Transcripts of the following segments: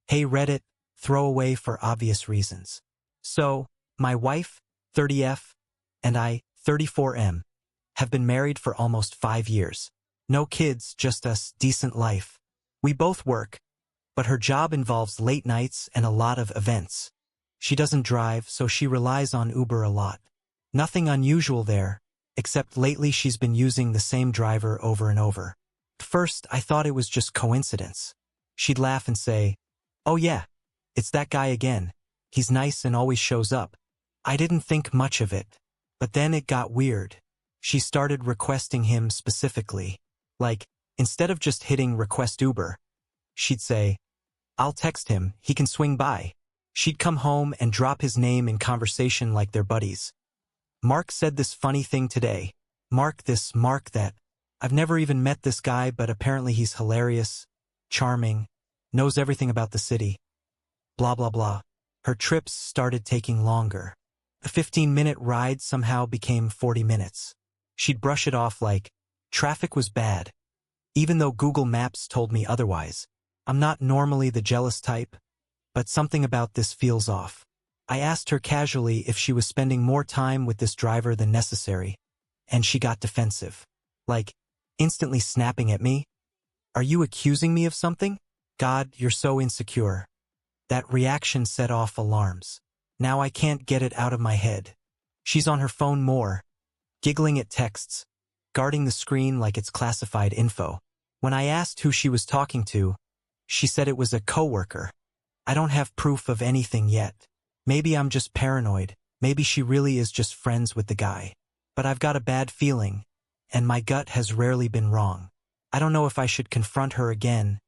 Hey Reddit, throwaway for obvious reasons. So, my wife, 30F, and I, 34M, have been married for almost 5 years. No kids, just us, decent life. We both work, but her job involves late nights and a lot of events. She doesn't drive, so she relies on Uber a lot. Nothing unusual there, except lately she's been using the same driver over and over. At first, I thought it was just coincidence. She'd laugh and say, "Oh yeah, it's that guy again. He's nice and always shows up." I didn't think much of it. But then it got weird. She started requesting him specifically. Like, instead of just hitting request Uber, she'd say, "I'll text him, he can swing by." She'd come home and drop his name in conversation like they're buddies. "Mark said this funny thing today. Mark this, Mark that. I've never even met this guy, but apparently he's hilarious, charming, knows everything about the city. Blah, blah, blah." Her trips started taking longer. A 15-minute ride somehow became 40 minutes. She'd brush it off like, traffic was bad. Even though Google Maps told me otherwise. I'm not normally the jealous type, but something about this feels off. I asked her casually if she was spending more time with this driver than necessary, and she got defensive. Like, instantly snapping at me. "Are you accusing me of something? God, you're so insecure." That reaction set off alarms. Now I can't get it out of my head. She's on her phone more, giggling at texts, guarding the screen like it's classified info. When I asked who she was talking to, she said it was a coworker. I don't have proof of anything yet. Maybe I'm just paranoid. Maybe she really is just friends with the guy. But I've got a bad feeling, and my gut has rarely been wrong. I don't know if I should confront her again,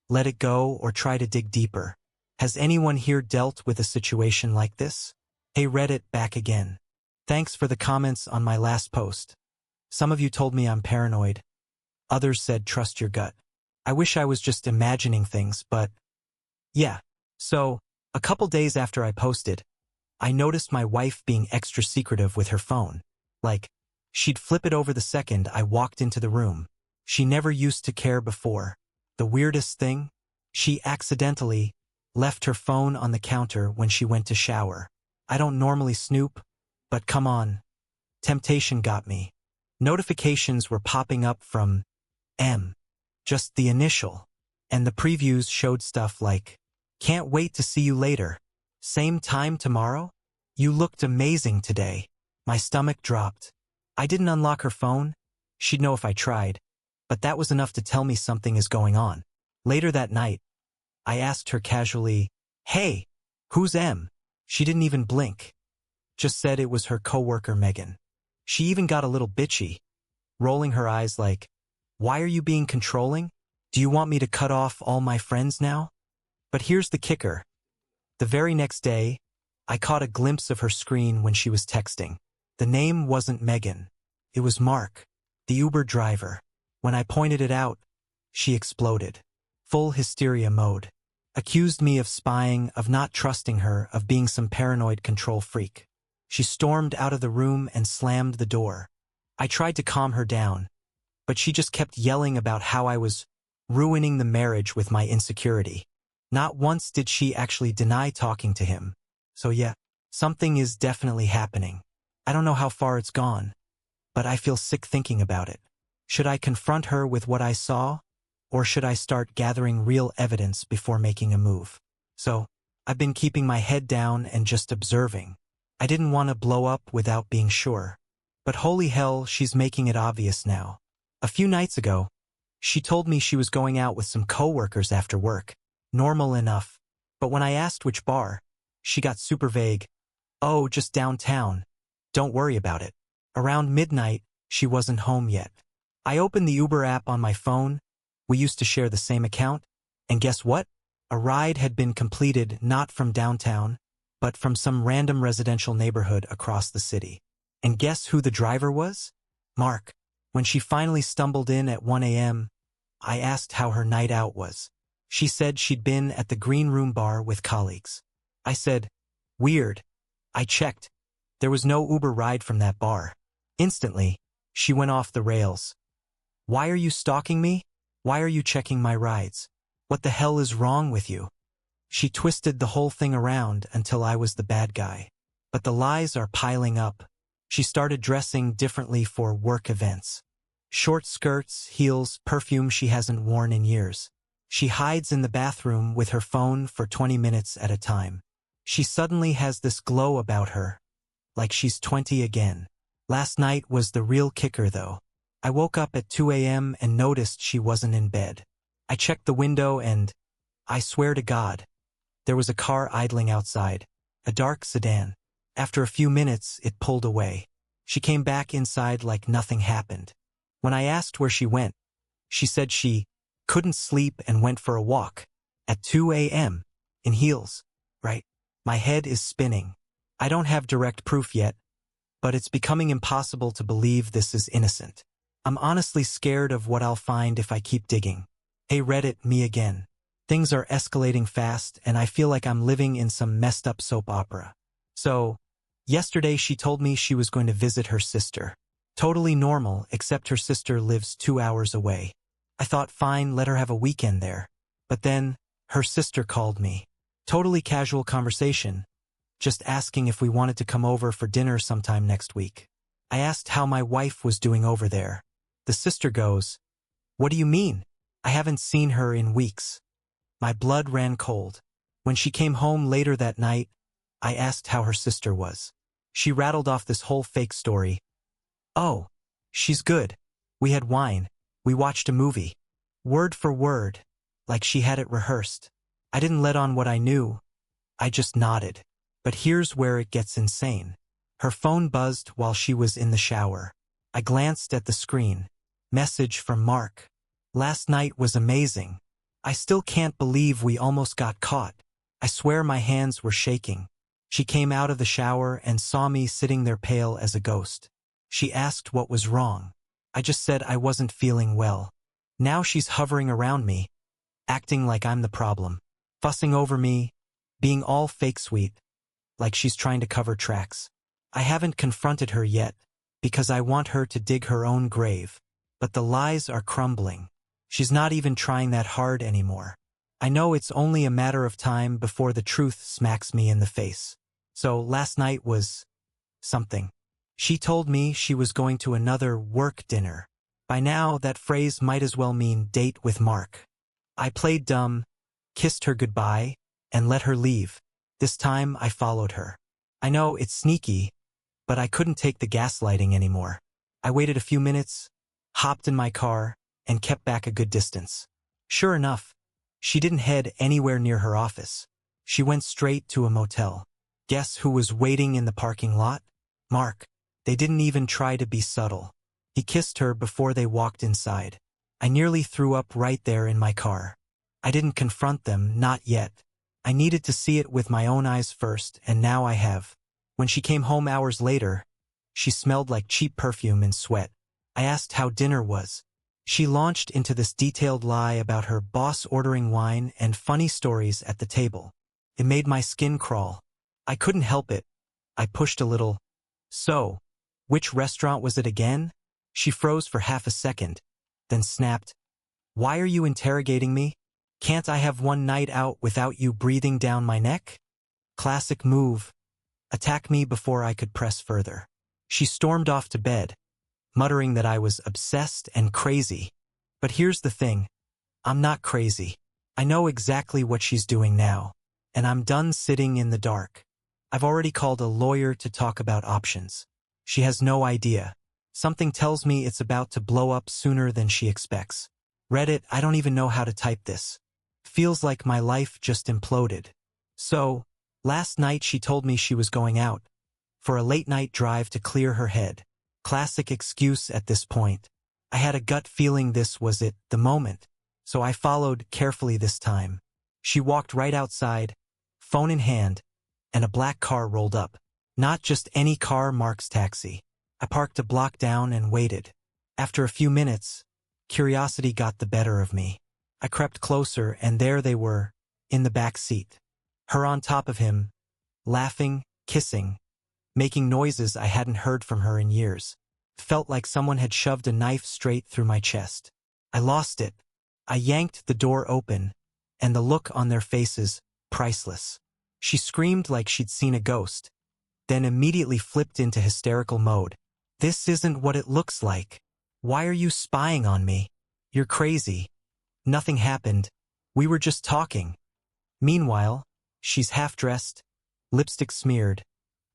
let it go, or try to dig deeper. Has anyone here dealt with a situation like this? Hey Reddit, back again. Thanks for the comments on my last post. Some of you told me I'm paranoid. Others said trust your gut. I wish I was just imagining things, but yeah. So, a couple days after I posted, I noticed my wife being extra secretive with her phone. Like, she'd flip it over the second I walked into the room. She never used to care before. The weirdest thing? She accidentally left her phone on the counter when she went to shower. I don't normally snoop, but come on. Temptation got me. Notifications were popping up from M. Just the initial. And the previews showed stuff like, "Can't wait to see you later. Same time tomorrow? You looked amazing today." My stomach dropped. I didn't unlock her phone. She'd know if I tried. But that was enough to tell me something is going on. Later that night, I asked her casually, "Hey, who's M?" She didn't even blink. Just said it was her coworker Megan. She even got a little bitchy, rolling her eyes like, "Why are you being controlling? Do you want me to cut off all my friends now?" But here's the kicker. The very next day, I caught a glimpse of her screen when she was texting. The name wasn't Megan. It was Mark, the Uber driver. When I pointed it out, she exploded. Full hysteria mode. Accused me of spying, of not trusting her, of being some paranoid control freak. She stormed out of the room and slammed the door. I tried to calm her down, but she just kept yelling about how I was ruining the marriage with my insecurity. Not once did she actually deny talking to him. So yeah, something is definitely happening. I don't know how far it's gone, but I feel sick thinking about it. Should I confront her with what I saw? Or should I start gathering real evidence before making a move? So, I've been keeping my head down and just observing. I didn't want to blow up without being sure. But holy hell, she's making it obvious now. A few nights ago, she told me she was going out with some coworkers after work. Normal enough. But when I asked which bar, she got super vague. "Oh, just downtown. Don't worry about it." Around midnight, she wasn't home yet. I opened the Uber app on my phone. We used to share the same account, and guess what? A ride had been completed not from downtown, but from some random residential neighborhood across the city. And guess who the driver was? Mark. When she finally stumbled in at 1 a.m., I asked how her night out was. She said she'd been at the Green Room bar with colleagues. I said, "Weird." I checked. There was no Uber ride from that bar. Instantly, she went off the rails. "Why are you stalking me? Why are you checking my rides? What the hell is wrong with you?" She twisted the whole thing around until I was the bad guy. But the lies are piling up. She started dressing differently for work events. Short skirts, heels, perfume she hasn't worn in years. She hides in the bathroom with her phone for 20 minutes at a time. She suddenly has this glow about her, like she's 20 again. Last night was the real kicker though. I woke up at 2 a.m. and noticed she wasn't in bed. I checked the window and, I swear to God, there was a car idling outside, a dark sedan. After a few minutes, it pulled away. She came back inside like nothing happened. When I asked where she went, she said she couldn't sleep and went for a walk. At 2 a.m. in heels, right? My head is spinning. I don't have direct proof yet, but it's becoming impossible to believe this is innocent. I'm honestly scared of what I'll find if I keep digging. Hey Reddit, me again. Things are escalating fast and I feel like I'm living in some messed up soap opera. So, yesterday she told me she was going to visit her sister. Totally normal, except her sister lives 2 hours away. I thought fine, let her have a weekend there. But then, her sister called me. Totally casual conversation, just asking if we wanted to come over for dinner sometime next week. I asked how my wife was doing over there. The sister goes, "What do you mean? I haven't seen her in weeks." My blood ran cold. When she came home later that night, I asked how her sister was. She rattled off this whole fake story. "Oh, she's good. We had wine. We watched a movie." Word for word, like she had it rehearsed. I didn't let on what I knew. I just nodded. But here's where it gets insane. Her phone buzzed while she was in the shower. I glanced at the screen. Message from Mark. "Last night was amazing. I still can't believe we almost got caught. I swear my hands were shaking." She came out of the shower and saw me sitting there pale as a ghost. She asked what was wrong. I just said I wasn't feeling well. Now she's hovering around me, acting like I'm the problem, fussing over me, being all fake sweet, like she's trying to cover tracks. I haven't confronted her yet, because I want her to dig her own grave. But the lies are crumbling. She's not even trying that hard anymore. I know it's only a matter of time before the truth smacks me in the face. So last night was something. She told me she was going to another work dinner. By now, that phrase might as well mean date with Mark. I played dumb, kissed her goodbye, and let her leave. This time, I followed her. I know it's sneaky, but I couldn't take the gaslighting anymore. I waited a few minutes, hopped in my car, and kept back a good distance. Sure enough, she didn't head anywhere near her office. She went straight to a motel. Guess who was waiting in the parking lot? Mark. They didn't even try to be subtle. He kissed her before they walked inside. I nearly threw up right there in my car. I didn't confront them, not yet. I needed to see it with my own eyes first, and now I have. When she came home hours later, she smelled like cheap perfume and sweat. I asked how dinner was. She launched into this detailed lie about her boss ordering wine and funny stories at the table. It made my skin crawl. I couldn't help it. I pushed a little. "So, which restaurant was it again?" She froze for half a second, then snapped, "Why are you interrogating me? Can't I have one night out without you breathing down my neck?" Classic move. Attack me before I could press further. She stormed off to bed, muttering that I was obsessed and crazy. But here's the thing. I'm not crazy. I know exactly what she's doing now, and I'm done sitting in the dark. I've already called a lawyer to talk about options. She has no idea. Something tells me it's about to blow up sooner than she expects. Reddit, I don't even know how to type this. Feels like my life just imploded. So, last night she told me she was going out for a late-night drive to clear her head. Classic excuse at this point. I had a gut feeling this was it, the moment, so I followed carefully this time. She walked right outside, phone in hand, and a black car rolled up. Not just any car, Mark's taxi. I parked a block down and waited. After a few minutes, curiosity got the better of me. I crept closer, and there they were, in the back seat. Her on top of him, laughing, kissing, making noises I hadn't heard from her in years. Felt like someone had shoved a knife straight through my chest. I lost it. I yanked the door open, and the look on their faces, priceless. She screamed like she'd seen a ghost, then immediately flipped into hysterical mode. This isn't what it looks like. Why are you spying on me? You're crazy. Nothing happened. We were just talking. Meanwhile, she's half-dressed, lipstick smeared,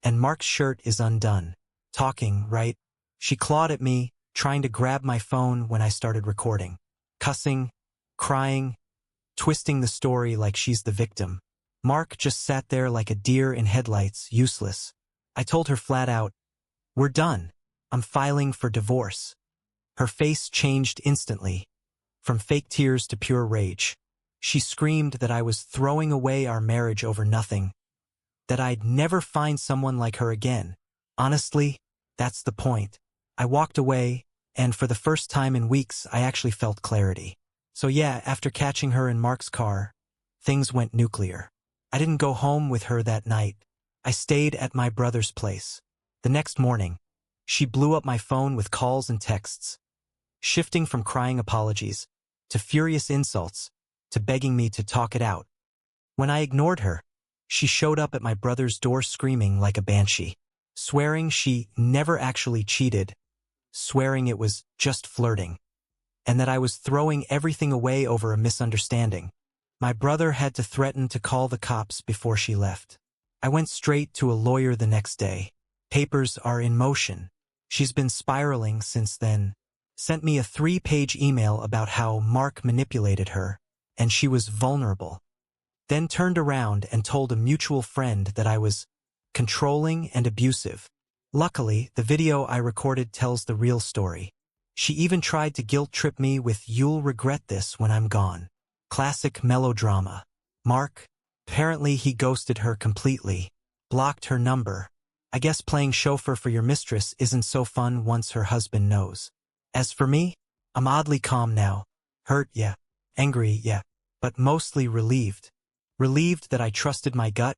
and Mark's shirt is undone. Talking, right? She clawed at me, trying to grab my phone when I started recording. Cussing, crying, twisting the story like she's the victim. Mark just sat there like a deer in headlights, useless. I told her flat out, "We're done. I'm filing for divorce." Her face changed instantly, from fake tears to pure rage. She screamed that I was throwing away our marriage over nothing, that I'd never find someone like her again. Honestly, that's the point. I walked away, and for the first time in weeks, I actually felt clarity. So yeah, after catching her in Mark's car, things went nuclear. I didn't go home with her that night. I stayed at my brother's place. The next morning, she blew up my phone with calls and texts, shifting from crying apologies to furious insults to begging me to talk it out. When I ignored her, she showed up at my brother's door screaming like a banshee, swearing she never actually cheated, swearing it was just flirting, and that I was throwing everything away over a misunderstanding. My brother had to threaten to call the cops before she left. I went straight to a lawyer the next day. Papers are in motion. She's been spiraling since then. Sent me a 3-page email about how Mark manipulated her, and she was vulnerable. Then turned around and told a mutual friend that I was controlling and abusive. Luckily, the video I recorded tells the real story. She even tried to guilt-trip me with "You'll regret this when I'm gone." Classic melodrama. Mark, apparently he ghosted her completely, blocked her number. I guess playing chauffeur for your mistress isn't so fun once her husband knows. As for me, I'm oddly calm now. Hurt, yeah. Angry, yeah. But mostly relieved. Relieved that I trusted my gut,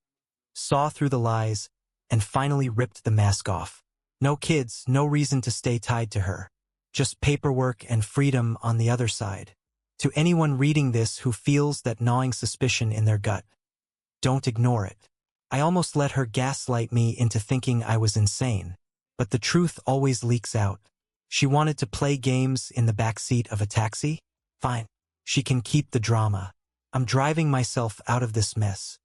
saw through the lies, and finally ripped the mask off. No kids, no reason to stay tied to her. Just paperwork and freedom on the other side. To anyone reading this who feels that gnawing suspicion in their gut, don't ignore it. I almost let her gaslight me into thinking I was insane, but the truth always leaks out. She wanted to play games in the backseat of a taxi? Fine. She can keep the drama. I'm driving myself out of this mess.